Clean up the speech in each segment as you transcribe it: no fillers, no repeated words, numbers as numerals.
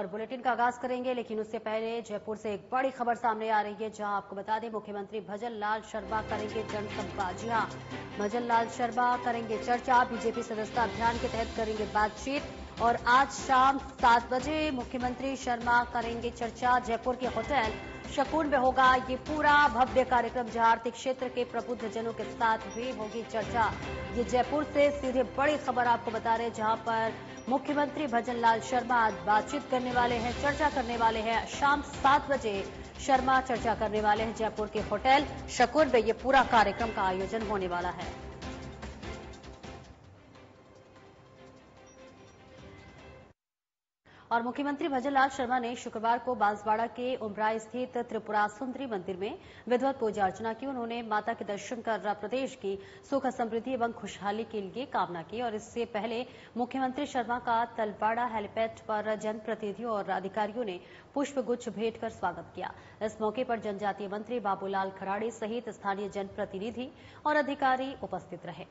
और बुलेटिन का आगाज करेंगे, लेकिन उससे पहले जयपुर से एक बड़ी खबर सामने आ रही है, जहां आपको बता दें मुख्यमंत्री भजन लाल शर्मा करेंगे जनसंवाद। जी हां, भजन लाल शर्मा करेंगे चर्चा, बीजेपी सदस्यता अभियान के तहत करेंगे बातचीत और आज शाम 7 बजे मुख्यमंत्री शर्मा करेंगे चर्चा। जयपुर के होटल शकून में होगा ये पूरा भव्य कार्यक्रम, जहां आर्थिक क्षेत्र के प्रबुद्ध जनों के साथ भी होगी चर्चा। ये जयपुर से सीधे बड़ी खबर आपको बता रहे हैं, जहां पर मुख्यमंत्री भजन लाल शर्मा आज बातचीत करने वाले हैं, चर्चा करने वाले हैं। शाम 7 बजे शर्मा चर्चा करने वाले हैं। जयपुर के होटल शकून में ये पूरा कार्यक्रम का आयोजन होने वाला है। और मुख्यमंत्री भजन लाल शर्मा ने शुक्रवार को बांसवाड़ा के उमराई स्थित त्रिपुरा सुंदरी मंदिर में विधिवत पूजा अर्चना की। उन्होंने माता के दर्शन कर प्रदेश की सुख समृद्धि एवं खुशहाली के लिए कामना की। और इससे पहले मुख्यमंत्री शर्मा का तलवाड़ा हेलीपैड पर जनप्रतिनिधियों और अधिकारियों ने पुष्पगुच्छ भेंट कर स्वागत किया। इस मौके पर जनजातीय मंत्री बाबूलाल खराड़े सहित स्थानीय जनप्रतिनिधि और अधिकारी उपस्थित रहे।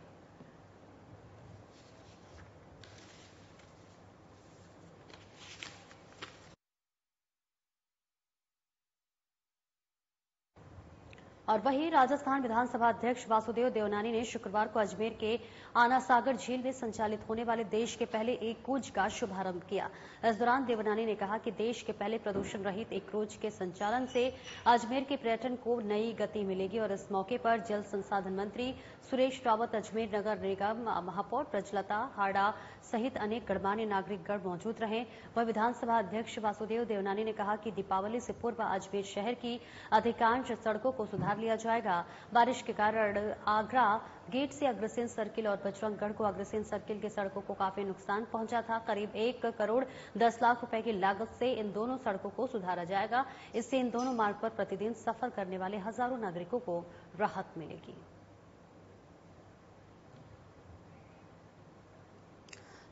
और वहीं राजस्थान विधानसभा अध्यक्ष वासुदेव देवनानी ने शुक्रवार को अजमेर के आना सागर झील में संचालित होने वाले देश के पहले एक क्रूज का शुभारंभ किया। इस दौरान देवनानी ने कहा कि देश के पहले प्रदूषण रहित एक क्रूज के संचालन से अजमेर के पर्यटन को नई गति मिलेगी। और इस मौके पर जल संसाधन मंत्री सुरेश रावत, अजमेर नगर निगम महापौर प्रजलता हाड़ा सहित अनेक गणमान्य नागरिकगण मौजूद रहे। वह विधानसभा अध्यक्ष वासुदेव देवनानी ने कहा कि दीपावली से पूर्व अजमेर शहर की अधिकांश सड़कों को सुधार लिया जाएगा। बारिश के कारण आगरा गेट से अग्रसेन सर्किल और बजरंगगढ़ को अग्रसेन सर्किल की सड़कों को काफी नुकसान पहुंचा था। करीब 1 करोड़ 10 लाख रुपए की लागत से इन दोनों सड़कों को सुधारा जाएगा। इससे इन दोनों मार्ग पर प्रतिदिन सफर करने वाले हजारों नागरिकों को राहत मिलेगी।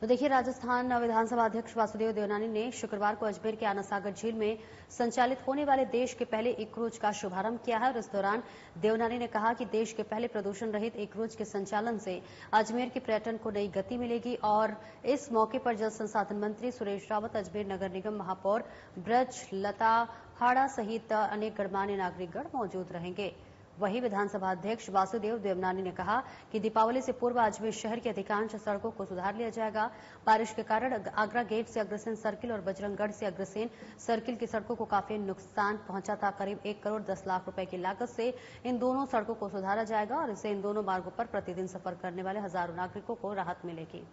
तो देखिए, राजस्थान विधानसभा अध्यक्ष वासुदेव देवनानी ने शुक्रवार को अजमेर के आना सागर झील में संचालित होने वाले देश के पहले एक क्रूज का शुभारंभ किया है। और इस दौरान देवनानी ने कहा कि देश के पहले प्रदूषण रहित एक क्रूज के संचालन से अजमेर के पर्यटन को नई गति मिलेगी। और इस मौके पर जल संसाधन मंत्री सुरेश रावत, अजमेर नगर निगम महापौर ब्रज लता हाड़ा सहित अनेक गणमान्य नागरिकगण मौजूद रहेंगे। वहीं विधानसभा अध्यक्ष वासुदेव देवनानी ने कहा कि दीपावली से पूर्व अजमेर शहर की अधिकांश सड़कों को सुधार लिया जाएगा। बारिश के कारण आगरा गेट से अग्रसेन सर्किल और बजरंगगढ़ से अग्रसेन सर्किल की सड़कों को काफी नुकसान पहुंचा था। करीब 1 करोड़ 10 लाख रुपए की लागत से इन दोनों सड़कों को सुधारा जाएगा और इससे इन दोनों मार्गों पर प्रतिदिन सफर करने वाले हजारों नागरिकों को राहत मिलेगी।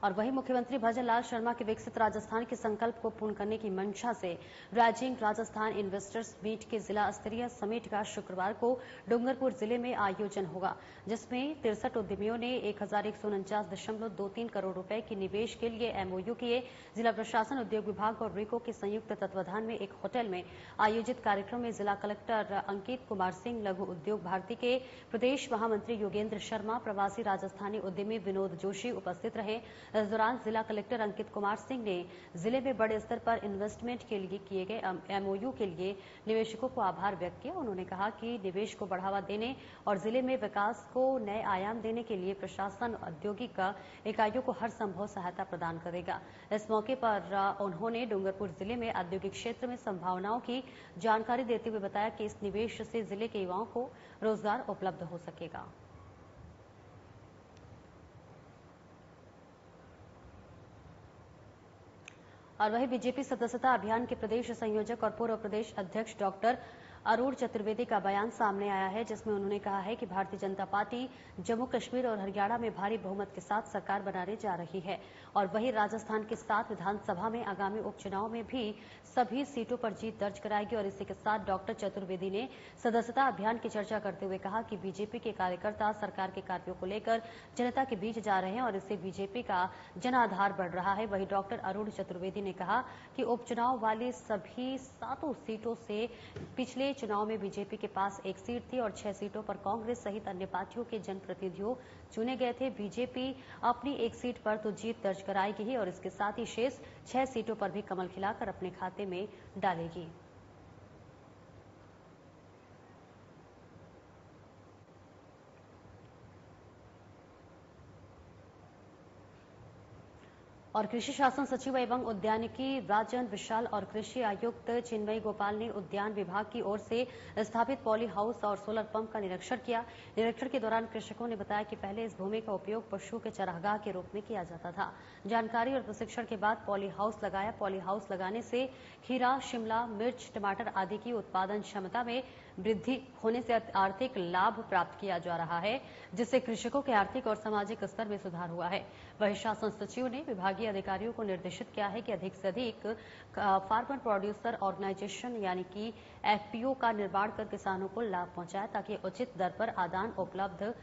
और वहीं मुख्यमंत्री भजन लाल शर्मा के विकसित राजस्थान के संकल्प को पूर्ण करने की मंशा से राइजिंग राजस्थान इन्वेस्टर्स मीट के जिला स्तरीय समिट का शुक्रवार को डूंगरपुर जिले में आयोजन होगा, जिसमें 63 उद्यमियों ने 1149.23 करोड़ रुपए की निवेश के लिए एमओयू किए। जिला प्रशासन, उद्योग विभाग और रिको के संयुक्त तत्वाधान में एक होटल में आयोजित कार्यक्रम में जिला कलेक्टर अंकित कुमार सिंह, लघु उद्योग भारती के प्रदेश महामंत्री योगेंद्र शर्मा, प्रवासी राजस्थानी उद्यमी विनोद जोशी उपस्थित रहे। इस दौरान जिला कलेक्टर अंकित कुमार सिंह ने जिले में बड़े स्तर पर इन्वेस्टमेंट के लिए किए गए एमओयू के लिए निवेशकों को आभार व्यक्त किया। उन्होंने कहा कि निवेश को बढ़ावा देने और जिले में विकास को नए आयाम देने के लिए प्रशासन औद्योगिक इकाइयों को हर संभव सहायता प्रदान करेगा। इस मौके पर उन्होंने डूंगरपुर जिले में औद्योगिक क्षेत्र में संभावनाओं की जानकारी देते हुए बताया कि इस निवेश से जिले के युवाओं को रोजगार उपलब्ध हो सकेगा। और वहीं बीजेपी सदस्यता अभियान के प्रदेश संयोजक और पूर्व प्रदेश अध्यक्ष डॉक्टर अरुण चतुर्वेदी का बयान सामने आया है, जिसमें उन्होंने कहा है कि भारतीय जनता पार्टी जम्मू कश्मीर और हरियाणा में भारी बहुमत के साथ सरकार बनाने जा रही है। और वहीं राजस्थान के 7 विधानसभा में आगामी उपचुनाव में भी सभी सीटों पर जीत दर्ज कराएगी। और इसी के साथ डॉक्टर चतुर्वेदी ने सदस्यता अभियान की चर्चा करते हुए कहा कि बीजेपी के कार्यकर्ता सरकार के कार्यों को लेकर जनता के बीच जा रहे हैं और इससे बीजेपी का जनाधार बढ़ रहा है। वहीं डॉक्टर अरुण चतुर्वेदी ने कहा कि उपचुनाव वाली सभी 7 सीटों से पिछले चुनाव में बीजेपी के पास 1 सीट थी और 6 सीटों पर कांग्रेस सहित अन्य पार्टियों के जनप्रतिनिधियों चुने गए थे। बीजेपी अपनी 1 सीट पर तो जीत दर्ज कराएगी ही और इसके साथ ही शेष 6 सीटों पर भी कमल खिलाकर अपने खाते में डालेगी। और कृषि शासन सचिव एवं उद्यानिकी राजन विशाल और कृषि आयुक्त चिन्मयी गोपाल ने उद्यान विभाग की ओर से स्थापित पॉली हाउस और सोलर पंप का निरीक्षण किया। निरीक्षण के दौरान कृषकों ने बताया कि पहले इस भूमि का उपयोग पशुओं के चरागाह के रूप में किया जाता था। जानकारी और प्रशिक्षण के बाद पॉली हाउस लगाया। पॉली हाउस लगाने से खीरा, शिमला मिर्च, टमाटर आदि की उत्पादन क्षमता में वृद्धि होने से आर्थिक लाभ प्राप्त किया जा रहा है, जिससे कृषकों के आर्थिक और सामाजिक स्तर में सुधार हुआ है। वहीं शासन सचिव ने विभागीय अधिकारियों को निर्देशित किया है कि अधिक से अधिक फार्मर प्रोड्यूसर ऑर्गेनाइजेशन यानी कि एफपीओ का निर्माण कर किसानों को लाभ पहुंचाए, ताकि उचित दर पर आदान उपलब्ध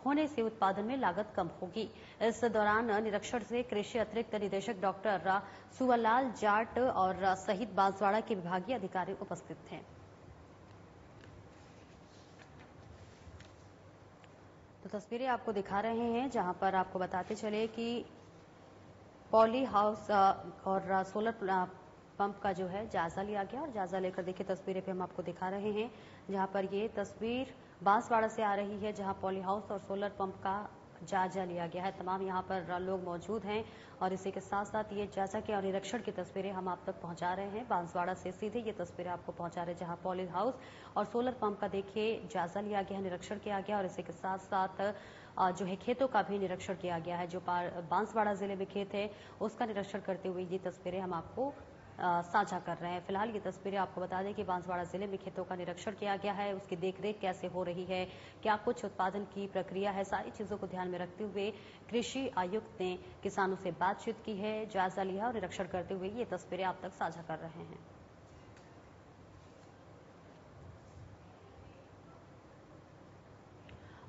होने से उत्पादन में लागत कम होगी। इस दौरान निरीक्षण से कृषि अतिरिक्त निदेशक डॉक्टर सुवलाल जाट और सहित बांसवाड़ा के विभागीय अधिकारी उपस्थित थे। तो तस्वीरें आपको दिखा रहे हैं, जहां पर आपको बताते चले कि पॉली हाउस और सोलर पंप का जो है जायजा लिया गया। और जायजा लेकर देखिए तस्वीरें पे हम आपको दिखा रहे हैं, जहां पर ये तस्वीर बांसवाड़ा से आ रही है, जहां पॉली हाउस और सोलर पंप का जायजा लिया गया है। तमाम यहां पर लोग मौजूद हैं और इसी के साथ साथ ये जायजा के और निरीक्षण की तस्वीरें हम आप तक पहुंचा रहे हैं। बांसवाड़ा से सीधे ये तस्वीरें आपको पहुंचा रहे हैं, जहां पॉली हाउस और सोलर पंप का देखिए जायजा लिया गया है, निरीक्षण किया गया। और इसी के साथ साथ जो है खेतों का भी निरीक्षण किया गया है। जो बांसवाड़ा जिले में खेत है उसका निरीक्षण करते हुए ये तस्वीरें हम आपको साझा कर रहे हैं। फिलहाल ये तस्वीरें आपको बता दें कि बांसवाड़ा जिले में खेतों का निरीक्षण किया गया है, उसकी देखरेख कैसे हो रही है, क्या कुछ उत्पादन की प्रक्रिया है, सारी चीजों को ध्यान में रखते हुए कृषि आयुक्त ने किसानों से बातचीत की है, जायजा लिया और निरीक्षण करते हुए ये तस्वीरें आप तक साझा कर रहे हैं।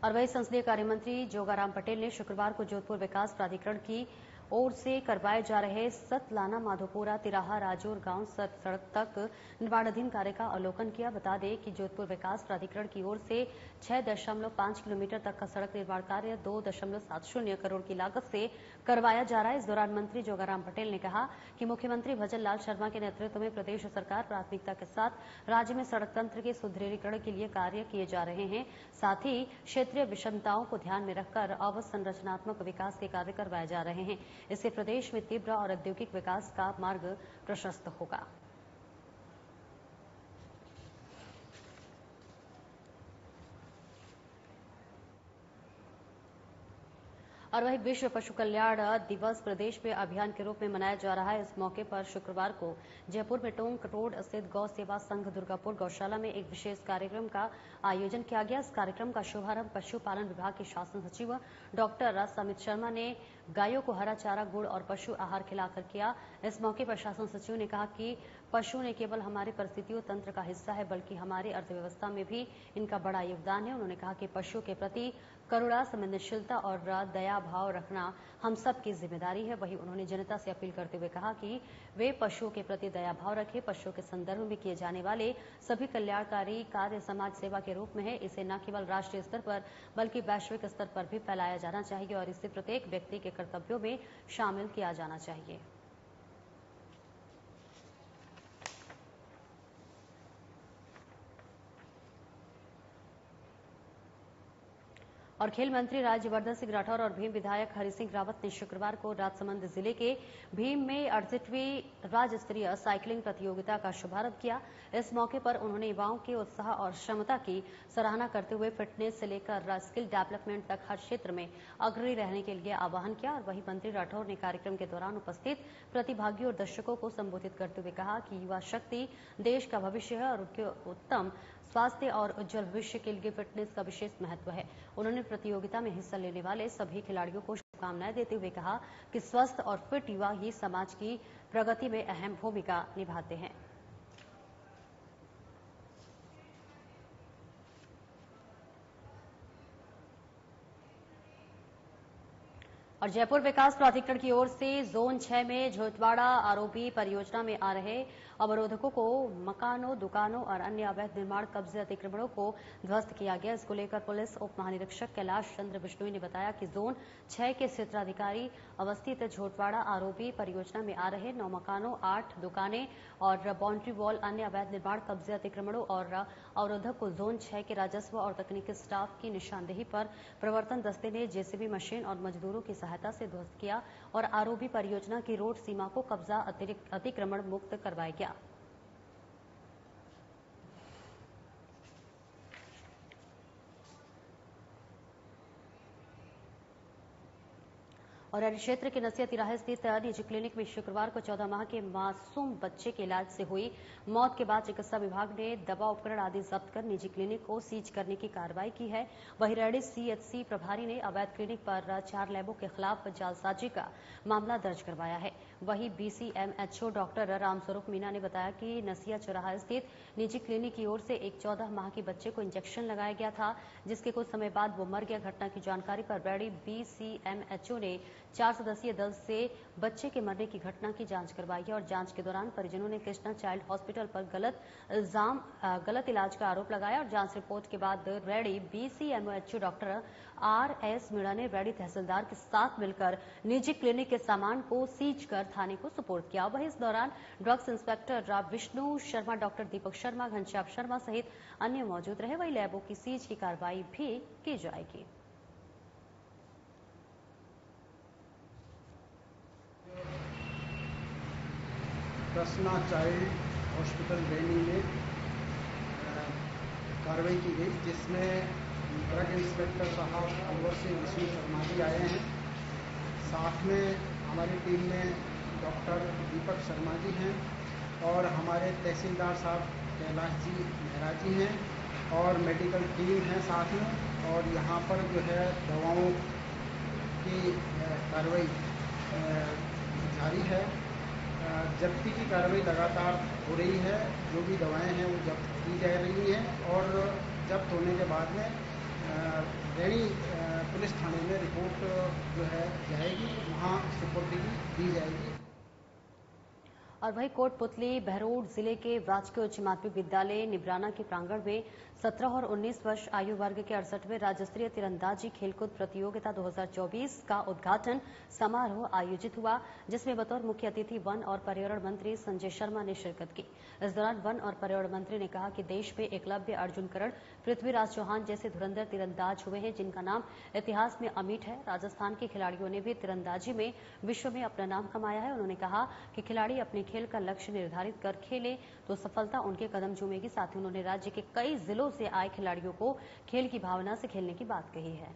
और वही संसदीय कार्य मंत्री जोगाराम पटेल ने शुक्रवार को जोधपुर विकास प्राधिकरण की ओर से करवाए जा रहे सतलाना माधोपुरा तिराहा राजौर गांव सड़क तक निर्माणाधीन कार्य का अवलोकन किया। बता दें कि जोधपुर विकास प्राधिकरण की ओर से 6.5 किलोमीटर तक का सड़क निर्माण कार्य 2.70 करोड़ की लागत से करवाया जा रहा है। इस दौरान मंत्री जोगाराम पटेल ने कहा कि मुख्यमंत्री भजन लाल शर्मा के नेतृत्व में प्रदेश सरकार प्राथमिकता के साथ राज्य में सड़क तंत्र के सुदृढ़ीकरण के लिए कार्य किए जा रहे हैं। साथ ही क्षेत्रीय विषमताओं को ध्यान में रखकर अवसंरचनात्मक विकास के कार्य करवाए जा रहे हैं। इससे प्रदेश में तीव्र और औद्योगिक विकास का मार्ग प्रशस्त होगा। और वही विश्व पशु कल्याण दिवस प्रदेश में अभियान के रूप में मनाया जा रहा है। इस मौके पर शुक्रवार को जयपुर में टोंक रोड स्थित गौ सेवा संघ दुर्गापुर गौशाला में एक विशेष कार्यक्रम का आयोजन किया गया। इस कार्यक्रम का शुभारंभ पशुपालन विभाग के शासन सचिव डॉक्टर समित शर्मा ने गायों को हरा चारा, गुड़ और पशु आहार खिलाकर किया। इस मौके पर शासन सचिव ने कहा कि पशु न केवल हमारे परिस्थितियों तंत्र का हिस्सा है, बल्कि हमारी अर्थव्यवस्था में भी इनका बड़ा योगदान है। उन्होंने कहा कि पशु के प्रति करुणा, संवेदनशीलता और दया भाव रखना हम सब की जिम्मेदारी है। वहीं उन्होंने जनता से अपील करते हुए कहा कि वे पशुओं के प्रति दया भाव रखें। पशुओं के संदर्भ में किए जाने वाले सभी कल्याणकारी कार्य समाज सेवा के रूप में है। इसे न केवल राष्ट्रीय स्तर पर बल्कि वैश्विक स्तर पर भी फैलाया जाना चाहिए और इसे प्रत्येक व्यक्ति के कर्तव्यों में शामिल किया जाना चाहिए। और खेल मंत्री राज्यवर्धन सिंह राठौर और भीम विधायक हरि सिंह रावत ने शुक्रवार को राजसमंद जिले के भीम में 68वीं राज्य स्तरीय साइकिलिंग प्रतियोगिता का शुभारंभ किया। इस मौके पर उन्होंने युवाओं के उत्साह और क्षमता की सराहना करते हुए फिटनेस से लेकर स्किल डेवलपमेंट तक हर क्षेत्र में अग्रणी रहने के लिए आह्वान किया। और वहीं मंत्री राठौर ने कार्यक्रम के दौरान उपस्थित प्रतिभागियों और दर्शकों को संबोधित करते हुए कहा कि युवा शक्ति देश का भविष्य है और उनके उत्तम स्वास्थ्य और उज्जवल भविष्य के लिए फिटनेस का विशेष महत्व है। उन्होंने प्रतियोगिता में हिस्सा लेने वाले सभी खिलाड़ियों को शुभकामनाएं देते हुए कहा कि स्वस्थ और फिट युवा ही समाज की प्रगति में अहम भूमिका निभाते हैं। और जयपुर विकास प्राधिकरण की ओर से जोन 6 में झोटवाड़ा आरओबी परियोजना में आ रहे अवरोधकों को मकानों, दुकानों और अन्य अवैध निर्माण, कब्जे, अतिक्रमणों को ध्वस्त किया गया। इसको लेकर पुलिस उप महानिरीक्षक कैलाश चंद्र बिश्नोई ने बताया कि जोन 6 के क्षेत्राधिकारी अवस्थित झोटवाड़ा आरओबी परियोजना में आ रहे 9 मकानों, 8 दुकानें और बाउंड्री वॉल, अन्य अवैध निर्माण, कब्जे, अतिक्रमणों और अवरोधक को जोन 6 के राजस्व और तकनीकी स्टाफ की निशानदेही पर प्रवर्तन दस्ते ने जेसीबी मशीन और मजदूरों की सहायता सहायता से ध्वस्त किया और आरओबी परियोजना की रोड सीमा को कब्जा अतिक्रमण मुक्त करवाया गया। और अररिया क्षेत्र के नसिया तिराहे स्थित निजी क्लिनिक में शुक्रवार को 14 माह के मासूम बच्चे के इलाज से हुई मौत के बाद चिकित्सा विभाग ने दवा उपकरण आदि जब्त कर निजी क्लिनिक को सीज करने की कार्रवाई की है। वहीं रेड्डी सीएचसी प्रभारी ने अवैध क्लिनिक पर 4 लैबों के खिलाफ जालसाजी का मामला दर्ज करवाया है। वहीं बीसीएमएचओ डॉक्टर रामस्वरूप मीना ने बताया कि नसिया चौराहा स्थित निजी क्लिनिक की ओर से एक 14 माह के बच्चे को इंजेक्शन लगाया गया था, जिसके कुछ समय बाद वो मर गया। घटना की जानकारी पर रेड्डी बीसीएमएचओ ने 4 सदस्यीय दल से बच्चे के मरने की घटना की जांच करवाई है और जांच के दौरान परिजनों ने कृष्णा चाइल्ड हॉस्पिटल पर गलत इलाज का आरोप लगाया और जांच रिपोर्ट के बाद रेड्डी बीसीएमओएचओ डॉक्टर आरएस मीणा ने रेड्डी तहसीलदार के साथ मिलकर निजी क्लिनिक के सामान को सीज कर थाने को सुपुर्द किया। वहीं इस दौरान drugs inspector Vishnu Sharma, doctor Deepak Sharma, Ghanshyam Sharma सहित अन्य मौजूद रहे। वहीं लैबों की सीज की कार्रवाई भी की जाएगी। कृष्णा चाइल्ड हॉस्पिटल रैनी में कार्रवाई की गई, जिसमें ड्रग इंस्पेक्टर साहब अलवर से विष्णु शर्मा जी आए हैं। साथ में हमारी टीम में डॉक्टर दीपक शर्मा जी हैं और हमारे तहसीलदार साहब कैलाश जी मेहरा जी हैं और मेडिकल टीम है साथ में। और यहाँ पर जो है दवाओं की कार्रवाई जारी है। जब्ती की कार्रवाई लगातार हो रही है। जो भी दवाएं हैं वो जब्त की जा रही हैं और जब्त होने के बाद में रैनी पुलिस थाने में रिपोर्ट जो है जाएगी, वहाँ सुपुर्दगी दी जाएगी। और वही कोटपुतली बहरोड जिले के राजकीय उच्च माध्यमिक विद्यालय निब्राना के प्रांगण में 17 और 19 वर्ष आयु वर्ग के 68वें राज्य स्तरीय तीरंदाजी खेलकूद प्रतियोगिता 2024 का उद्घाटन समारोह आयोजित हुआ, जिसमें बतौर मुख्य अतिथि वन और पर्यावरण मंत्री संजय शर्मा ने शिरकत की। इस दौरान वन और पर्यावरण मंत्री ने कहा कि देश में एकलव्य, अर्जुन करण, पृथ्वीराज चौहान जैसे धुरंधर तीरंदाज हुए हैं, जिनका नाम इतिहास में अमिट है। राजस्थान के खिलाड़ियों ने भी तीरंदाजी में विश्व में अपना नाम कमाया है। उन्होंने कहा कि खिलाड़ी अपने खेल का लक्ष्य निर्धारित कर खेले तो सफलता उनके कदम चूमेगी। साथ ही उन्होंने राज्य के कई जिलों से आए खिलाड़ियों को खेल की भावना से खेलने की बात कही है।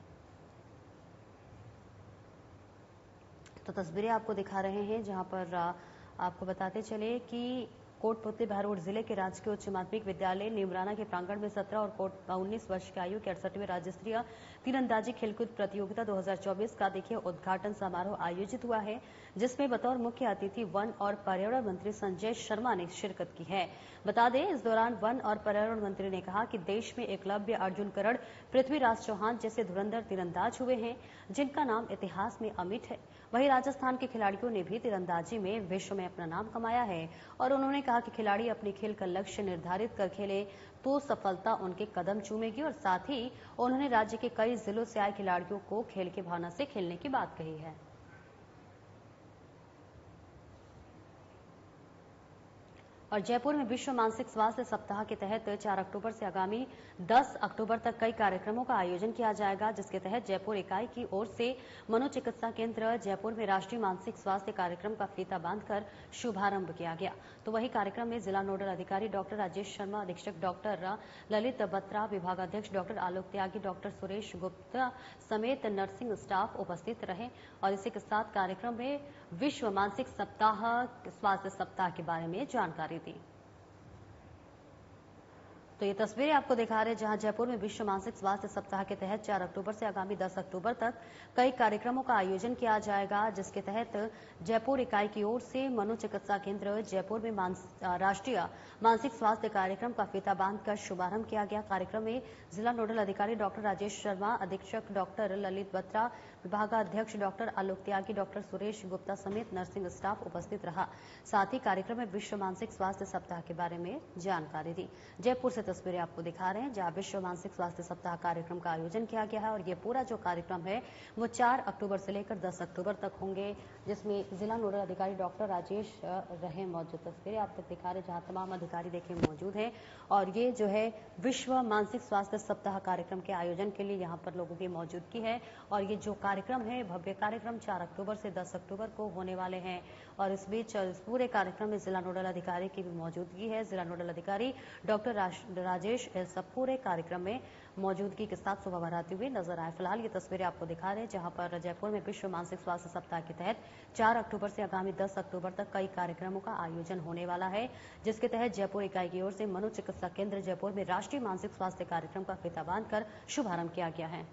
तो तस्वीरें आपको दिखा रहे हैं, जहां पर आपको बताते चले कि कोटपुतली बहरोड जिले के राजकीय उच्च माध्यमिक विद्यालय निमराना के प्रांगण में 17 और 19 वर्ष की आयु के 68वें राज्य स्तरीय तीरंदाजी खेलकूद प्रतियोगिता 2024 का देखिए उद्घाटन समारोह आयोजित हुआ है, जिसमें बतौर मुख्य अतिथि वन और पर्यावरण मंत्री संजय शर्मा ने शिरकत की है। बता दें, इस दौरान वन और पर्यावरण मंत्री ने कहा कि देश में एकलव्य, अर्जुन करण, पृथ्वीराज चौहान जैसे धुरंधर तीरंदाज हुए हैं, जिनका नाम इतिहास में अमिट है। वहीं राजस्थान के खिलाड़ियों ने भी तीरंदाजी में विश्व में अपना नाम कमाया है और उन्होंने कहा कि खिलाड़ी अपने खेल का लक्ष्य निर्धारित कर खेले तो सफलता उनके कदम चूमेगी। और साथ ही उन्होंने राज्य के कई जिलों से आए खिलाड़ियों को खेल की भावना से खेलने की बात कही है। और जयपुर में विश्व मानसिक स्वास्थ्य सप्ताह के तहत 4 अक्टूबर से आगामी 10 अक्टूबर तक कई कार्यक्रमों का आयोजन किया जाएगा, जिसके तहत जयपुर इकाई की ओर से मनोचिकित्सा केंद्र जयपुर में राष्ट्रीय मानसिक स्वास्थ्य कार्यक्रम का फीता बांधकर शुभारंभ किया गया। तो वही कार्यक्रम में जिला नोडल अधिकारी डॉक्टर राजेश शर्मा, अधीक्षक डॉक्टर ललित बत्रा, विभागाध्यक्ष डॉक्टर आलोक त्यागी, डॉक्टर सुरेश गुप्ता समेत नर्सिंग स्टाफ उपस्थित रहे। और इसी के साथ कार्यक्रम में विश्व मानसिक स्वास्थ्य सप्ताह के बारे में जानकारी दी। तो ये तस्वीरें आपको दिखा रहे हैं, जहां जयपुर में विश्व मानसिक स्वास्थ्य सप्ताह के तहत 4 अक्टूबर से आगामी 10 अक्टूबर तक कई कार्यक्रमों का आयोजन किया जाएगा, जिसके तहत जयपुर इकाई की ओर से मनोचिकित्सा केंद्र जयपुर में राष्ट्रीय मानसिक स्वास्थ्य कार्यक्रम का फीता बांधकर शुभारंभ किया गया। कार्यक्रम में जिला नोडल अधिकारी डॉक्टर राजेश शर्मा, अधीक्षक डॉक्टर ललित बत्रा, विभागाध्यक्ष डॉक्टर आलोक त्यागी, डॉक्टर सुरेश गुप्ता समेत नर्सिंग स्टाफ उपस्थित रहा। साथ ही कार्यक्रम में विश्व मानसिक स्वास्थ्य सप्ताह के बारे में जानकारी दी। जयपुर से तस्वीरें आपको दिखा रहे हैं, जहां विश्व मानसिक स्वास्थ्य सप्ताह कार्यक्रम का आयोजन किया गया है और ये पूरा जो कार्यक्रम है वो 4 अक्टूबर से लेकर 10 अक्टूबर तक होंगे, जिसमें जिला नोडल अधिकारी डॉक्टर राजेश रहे मौजूद। तस्वीरें आप तक दिखा रहे हैं जहां तमाम अधिकारी देखे मौजूद हैं और ये जो है विश्व मानसिक स्वास्थ्य सप्ताह कार्यक्रम के आयोजन के लिए यहाँ पर लोगों की मौजूदगी है और ये जो कार्यक्रम है भव्य कार्यक्रम 4 अक्टूबर से 10 अक्टूबर को होने वाले हैं और इस बीच इस पूरे कार्यक्रम में जिला नोडल अधिकारी की भी मौजूदगी है। जिला नोडल अधिकारी डॉक्टर राजेश इस पूरे कार्यक्रम में मौजूदगी के साथ शोभा बढ़ाते हुए नजर आए। फिलहाल ये तस्वीरें आपको दिखा रहे हैं जहां पर जयपुर में विश्व मानसिक स्वास्थ्य सप्ताह के तहत 4 अक्टूबर से आगामी 10 अक्टूबर तक कई कार्यक्रमों का आयोजन होने वाला है, जिसके तहत जयपुर इकाई की ओर से मनोचिकित्सा केंद्र जयपुर में राष्ट्रीय मानसिक स्वास्थ्य कार्यक्रम का फीता बांधकर शुभारंभ किया गया है।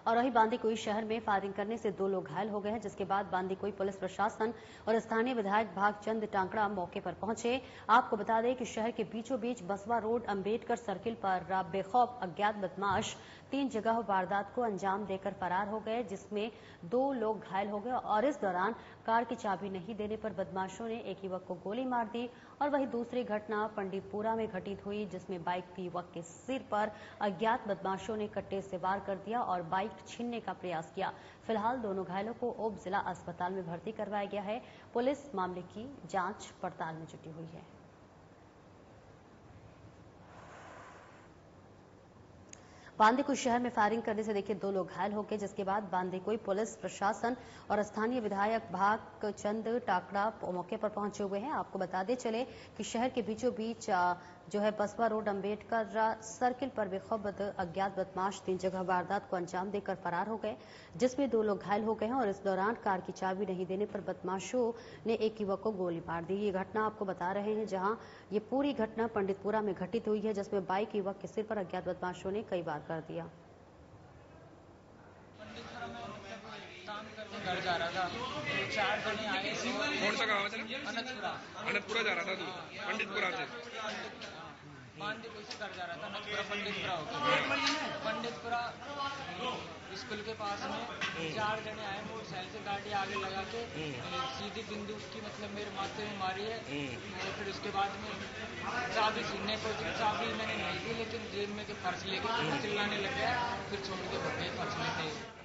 और वहीं बांदीकुई शहर में फायरिंग करने से 2 लोग घायल हो गए हैं, जिसके बाद बांदीकुई पुलिस प्रशासन और स्थानीय विधायक भागचंद टांकड़ा मौके पर पहुंचे। आपको बता दें कि शहर के बीचों बीच बसवा रोड अंबेडकर सर्किल पर बेखौफ अज्ञात बदमाश 3 जगह वारदात को अंजाम देकर फरार हो गए, जिसमें 2 लोग घायल हो गए और इस दौरान कार की चाबी नहीं देने पर बदमाशों ने एक युवक को गोली मार दी। और वहीं दूसरी घटना पंडितपुरा में घटित हुई, जिसमें बाइक युवक के सिर पर अज्ञात बदमाशों ने कट्टे से वार कर दिया और बाइक छीनने का प्रयास किया। फिलहाल दोनों घायलों को उप जिला अस्पताल में भर्ती करवाया गया है। पुलिस मामले की जांच पड़ताल में जुटी हुई है। बांदीकुई शहर में फायरिंग करने से देखिए 2 लोग घायल हो गए, जिसके बाद बांदीकुई पुलिस प्रशासन और स्थानीय विधायक भागचंद टाकड़ा मौके पर पहुंचे हुए हैं। आपको बताते चले कि शहर के बीचों बीच जो है बसवा रोड अंबेडकर सर्किल पर बेखौफ अज्ञात बदमाश 3 जगह वारदात को अंजाम देकर फरार हो गए, जिसमें 2 लोग घायल हो गए हैं और इस दौरान कार की चाबी नहीं देने पर बदमाशों ने एक युवक को गोली मार दी। ये घटना आपको बता रहे हैं जहां ये पूरी घटना पंडितपुरा में घटित हुई है, जिसमें बाइक युवक के सिर पर अज्ञात बदमाशों ने कई बार कर दिया। काम करके घर जा रहा था, 4 जने आए। कौन सा गाँव है? अनंतपुरा जा रहा था तू? पंडितपुरा से बांदीकुई से घर जा रहा था, अनंतपुरा पंडितपुरा होकर पंडितपुरा स्कूल के पास में 4 जने आए मोटरसाइकिल से, गाड़ी आगे लगा के सीधी बिंदु की मतलब मेरे माथे में मारी है। फिर उसके बाद में चाबी छीनने को, चाबी मैंने नहीं दी लेकिन जेब में के पर्स लेके चिल्लाने लग गया, फिर छोड़ के भग गए पर्स में थे।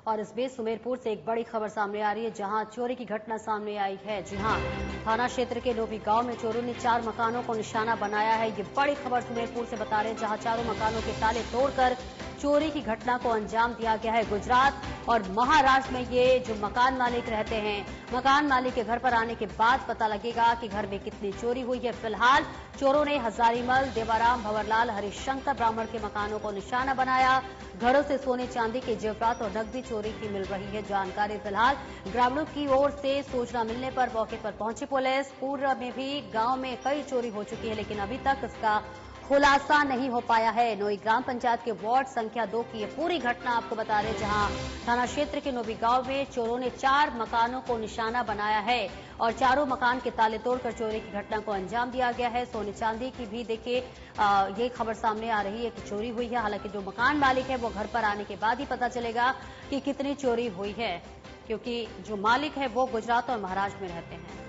और इस बीच सुमेरपुर से एक बड़ी खबर सामने आ रही है, जहां चोरी की घटना सामने आई है। जी हां, थाना क्षेत्र के नोभी गांव में चोरों ने 4 मकानों को निशाना बनाया है। ये बड़ी खबर सुमेरपुर से बता रहे हैं, जहां 4 मकानों के ताले तोड़कर चोरी की घटना को अंजाम दिया गया है। गुजरात और महाराष्ट्र में ये जो मकान मालिक रहते हैं, मकान मालिक के घर पर आने के बाद पता लगेगा कि घर में कितनी चोरी हुई है। फिलहाल चोरों ने हजारीमल, देवाराम, भंवरलाल, हरिशंकर ब्राह्मण के मकानों को निशाना बनाया। घरों से सोने चांदी के जेवरात और नकदी चोरी की मिल रही है जानकारी। फिलहाल ग्रामीणों की ओर से सूचना मिलने पर मौके पर पहुंची पुलिस। पूर्व में भी गांव में कई चोरी हो चुकी है, लेकिन अभी तक इसका खुलासा नहीं हो पाया है। नोई ग्राम पंचायत के वार्ड संख्या 2 की ये पूरी घटना आपको बता रहे, जहां थाना क्षेत्र के नोवी गांव में चोरों ने 4 मकानों को निशाना बनाया है और चारों मकान के ताले तोड़कर चोरी की घटना को अंजाम दिया गया है। सोने चांदी की भी देखिए ये खबर सामने आ रही है कि चोरी हुई है। हालांकि जो मकान मालिक है वो घर पर आने के बाद ही पता चलेगा कि कितनी चोरी हुई है, क्योंकि जो मालिक है वो गुजरात और महाराष्ट्र में रहते हैं।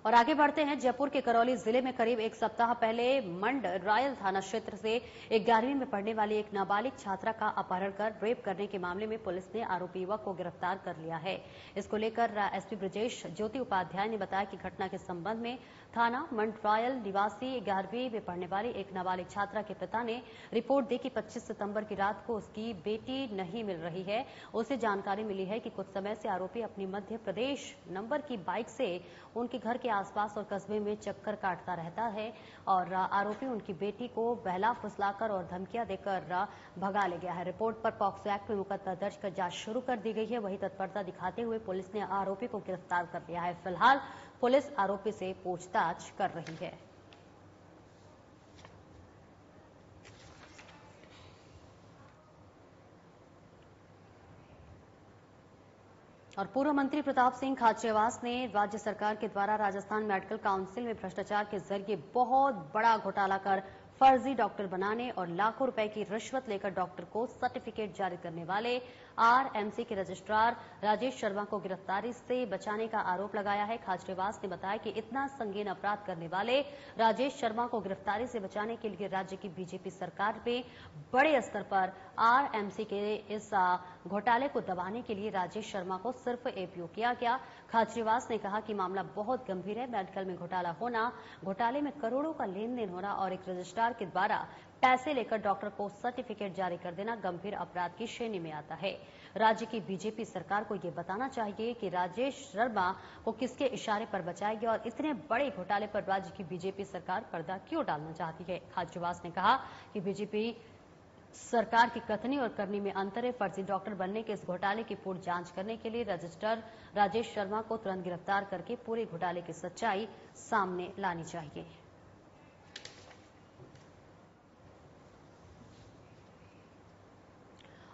और आगे बढ़ते हैं, जयपुर के करौली जिले में करीब 1 सप्ताह पहले मंड रायल थाना क्षेत्र से 11वीं में पढ़ने वाली एक नाबालिग छात्रा का अपहरण कर रेप करने के मामले में पुलिस ने आरोपी युवक को गिरफ्तार कर लिया है। इसको लेकर एसपी ब्रजेश ज्योति उपाध्याय ने बताया कि घटना के संबंध में थाना मंड रायल निवासी 11वीं में पढ़ने वाली एक नाबालिग छात्रा के पिता ने रिपोर्ट दी कि 25 सितंबर की रात को उसकी बेटी नहीं मिल रही है। उसे जानकारी मिली है कि कुछ समय से आरोपी अपनी मध्य प्रदेश नंबर की बाइक से उनके घर के आसपास और कस्बे में चक्कर काटता रहता है और आरोपी उनकी बेटी को बहला फुसलाकर और धमकियां देकर भगा ले गया है। रिपोर्ट पर पॉक्सो एक्ट में मुकदमा दर्ज कर जांच शुरू कर दी गई है। वहीं तत्परता दिखाते हुए पुलिस ने आरोपी को गिरफ्तार कर लिया है। फिलहाल पुलिस आरोपी से पूछताछ कर रही है। और पूर्व मंत्री प्रताप सिंह खाचरियावास ने राज्य सरकार के द्वारा राजस्थान मेडिकल काउंसिल में भ्रष्टाचार के जरिए बहुत बड़ा घोटाला कर फर्जी डॉक्टर बनाने और लाखों रुपए की रिश्वत लेकर डॉक्टर को सर्टिफिकेट जारी करने वाले आरएमसी के रजिस्ट्रार राजेश शर्मा को गिरफ्तारी से बचाने का आरोप लगाया है। खाचरेवास ने बताया कि इतना संगीन अपराध करने वाले राजेश शर्मा को गिरफ्तारी से बचाने के लिए राज्य की बीजेपी सरकार में बड़े स्तर पर आरएमसी के इस घोटाले को दबाने के लिए राजेश शर्मा को सिर्फ एपीओ किया गया। खाचरेवास ने कहा कि मामला बहुत गंभीर है। मेडिकल में घोटाला होना, घोटाले में करोड़ों का लेन देन होना और एक रजिस्ट्रार के द्वारा पैसे लेकर डॉक्टर को सर्टिफिकेट जारी कर देना गंभीर अपराध की श्रेणी में आता है। राज्य की बीजेपी सरकार को यह बताना चाहिए कि राजेश शर्मा को किसके इशारे पर बचाएगी और इतने बड़े घोटाले पर राज्य की बीजेपी सरकार पर्दा क्यों डालना चाहती है। खाचरेवास ने कहा कि बीजेपी सरकार की कथनी और करनी में अंतर है। फर्जी डॉक्टर बनने के इस घोटाले की पूर्ण जांच करने के लिए रजिस्ट्रार राजेश शर्मा को तुरंत गिरफ्तार करके पूरे घोटाले की सच्चाई सामने लानी चाहिए।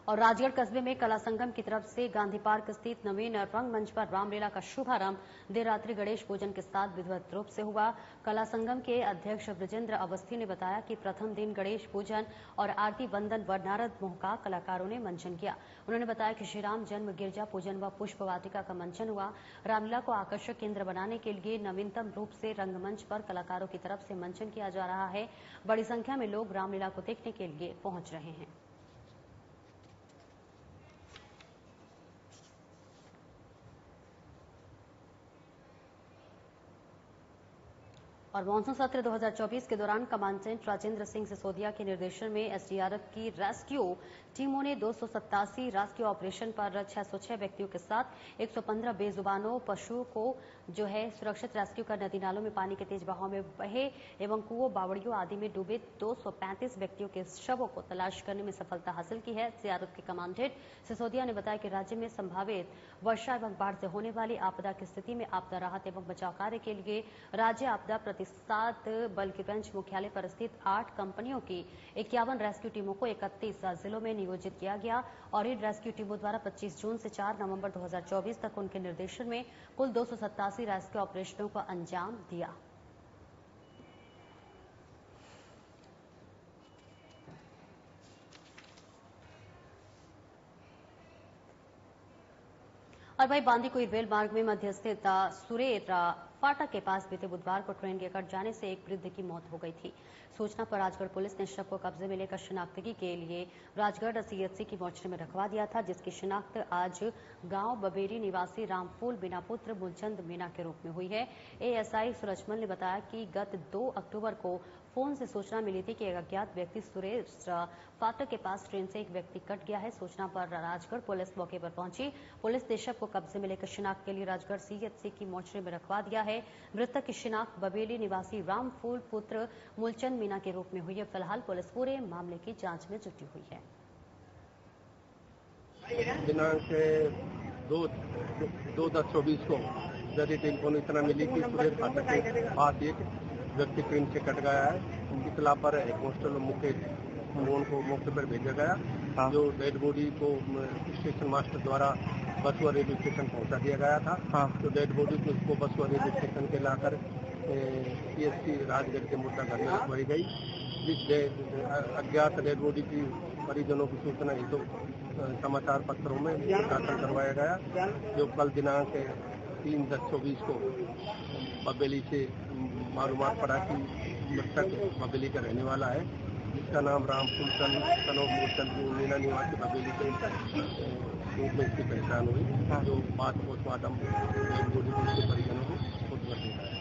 और राजगढ़ कस्बे में कला संगम की तरफ से गांधी पार्क स्थित नवीन रंगमंच पर रामलीला का शुभारंभ देर रात्रि गणेश पूजन के साथ विधिवत रूप से हुआ। कला संगम के अध्यक्ष ब्रजेंद्र अवस्थी ने बताया कि प्रथम दिन गणेश पूजन और आरती वंदन व नारद मोह का कलाकारों ने मंचन किया। उन्होंने बताया कि श्री राम जन्म गिरजा पूजन व पुष्प वाटिका का मंचन हुआ। रामलीला को आकर्षक केंद्र बनाने के लिए नवीनतम रूप से रंगमंच पर कलाकारों की तरफ से मंचन किया जा रहा है। बड़ी संख्या में लोग रामलीला को देखने के लिए पहुंच रहे हैं। और मानसून सत्र 2024 के दौरान कमांडेंट राजेंद्र सिंह सिसोदिया के निर्देशन में एसडीआरएफ की रेस्क्यू टीमों ने 287 रेस्क्यू ऑपरेशन पर 606 व्यक्तियों के साथ 115 बेजुबानों पशुओं को जो है सुरक्षित रेस्क्यू कर नदी नालों में पानी के तेज बहाव में बहे एवं कुओं बावड़ियों आदि में डूबे 235 व्यक्तियों के शवों को तलाश करने में सफलता हासिल की है। एसडीआरएफ के कमांडेंट सिसोदिया ने बताया कि राज्य में संभावित वर्षा एवं बाढ़ से होने वाली आपदा की स्थिति में आपदा राहत एवं बचाव कार्य के लिए राज्य आपदा प्रतिसाद बल के बेंच मुख्यालय पर स्थित 8 कंपनियों की 51 रेस्क्यू टीमों को 31 जिलों में नियोजित किया गया और इन रेस्क्यू टीमों द्वारा 25 जून से 4 नवंबर 2024 तक उनके निर्देशन में कुल 287 रेस्क्यू ऑपरेशनों को अंजाम दिया। और वही बांदीकुई रेल मार्ग में मध्य स्थित सुरेर फाटक के पास बीते बुधवार को ट्रेन के कट जाने से एक वृद्ध की मौत हो गई थी। सूचना पर राजगढ़ पुलिस ने शव को कब्जे में लेकर शिनाख्तगी के लिए राजगढ़ सीएचसी की मोर्चरी में रखवा दिया था, जिसकी शिनाख्त आज गांव बबेरी निवासी रामफूल मीना पुत्र मूलचंद मीना के रूप में हुई है। एएसआई सूरजमल ने बताया कि गत 2 अक्टूबर को फोन से सूचना मिली थी कि एक अज्ञात व्यक्ति सुरेर फाटक के पास ट्रेन से एक व्यक्ति कट गया है। सूचना पर राजगढ़ पुलिस मौके पर पहुंची। पुलिस ने शव को कब्जे में लेकर शिनाख्त के लिए राजगढ़ सीएचसी की मोर्चरी में रखवा दिया है। मृतक की शिनाख्त बबेली निवासी रामफूल पुत्र मूलचंद मीना के रूप में हुई है। फिलहाल पुलिस पूरे मामले की जांच में जुटी हुई है। दिनांक 2/10/24 को जदीद इन्फॉर्मेशन मिली कि सुरेर फाटक के पास एक व्यक्ति ट्रेन से कट गया है। इतला पर कांस्टेबल मुकेश को मौके पर भेजा गया, जो डेड बॉडी को स्टेशन मास्टर द्वारा बसुआ रेलवे स्टेशन पहुंचा दिया गया था। तो डेड बॉडी को उसको बसुआ रेलवे स्टेशन के लाकर सीएससी राजगढ़ के मुद्दा घर में रखवाई गई। जिस अज्ञात डेड बॉडी की परिजनों की सूचना हेतु समाचार पत्रों में दाखिल करवाया गया, जो कल दिनांक 3/10/24 को बबेली से मालूमात पड़ा कि मृतक बबेली का रहने वाला है, जिसका नाम रामफूल चंद मीना निवासी बबेली के रूप में इसकी पहचान हुई, जो बाद पोस्टमार्टम परिजनों को सुपुर्द कर दिया।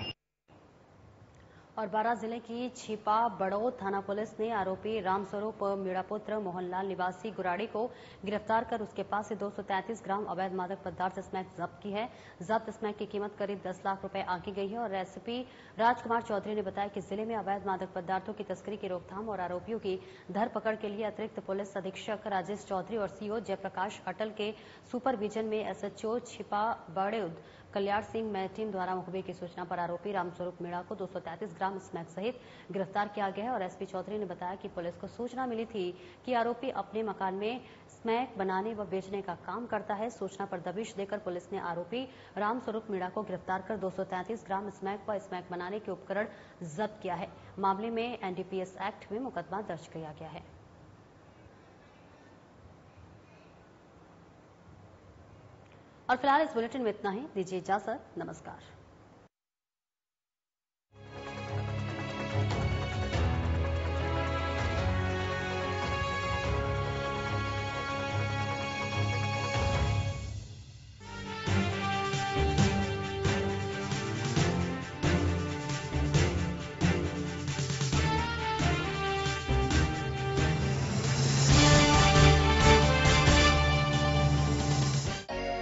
और बारां जिले की छिपा बड़ौद थाना पुलिस ने आरोपी रामस्वरूप मीणापुत्र मोहनलाल निवासी गुराड़ी को गिरफ्तार कर उसके पास से 233 ग्राम अवैध मादक पदार्थ स्मैक जब्त की है। जब्त स्मैक की कीमत करीब 10 लाख रुपए आंकी गई है। और एसपी राजकुमार चौधरी ने बताया कि जिले में अवैध मादक पदार्थों की तस्करी की रोकथाम और आरोपियों की धरपकड़ के लिए अतिरिक्त पुलिस अधीक्षक राजेश चौधरी और सीओ जयप्रकाश अटल के सुपरविजन में एसएचओ छिपा बड़ौद कल्याण सिंह मैटीम द्वारा मुखबिर की सूचना पर आरोपी रामस्वरूप मीणा को 233 ग्राम स्मैक सहित गिरफ्तार किया गया है। और एसपी चौधरी ने बताया कि पुलिस को सूचना मिली थी कि आरोपी अपने मकान में स्मैक बनाने व बेचने का काम करता है। सूचना पर दबिश देकर पुलिस ने आरोपी रामस्वरूप मीणा को गिरफ्तार कर 233 ग्राम स्मैक व स्मैक बनाने के उपकरण जब्त किया है। मामले में एनडीपीएस एक्ट में मुकदमा दर्ज किया गया है। और फिलहाल इस बुलेटिन में इतना ही। दीजिए इजाजत। नमस्कार।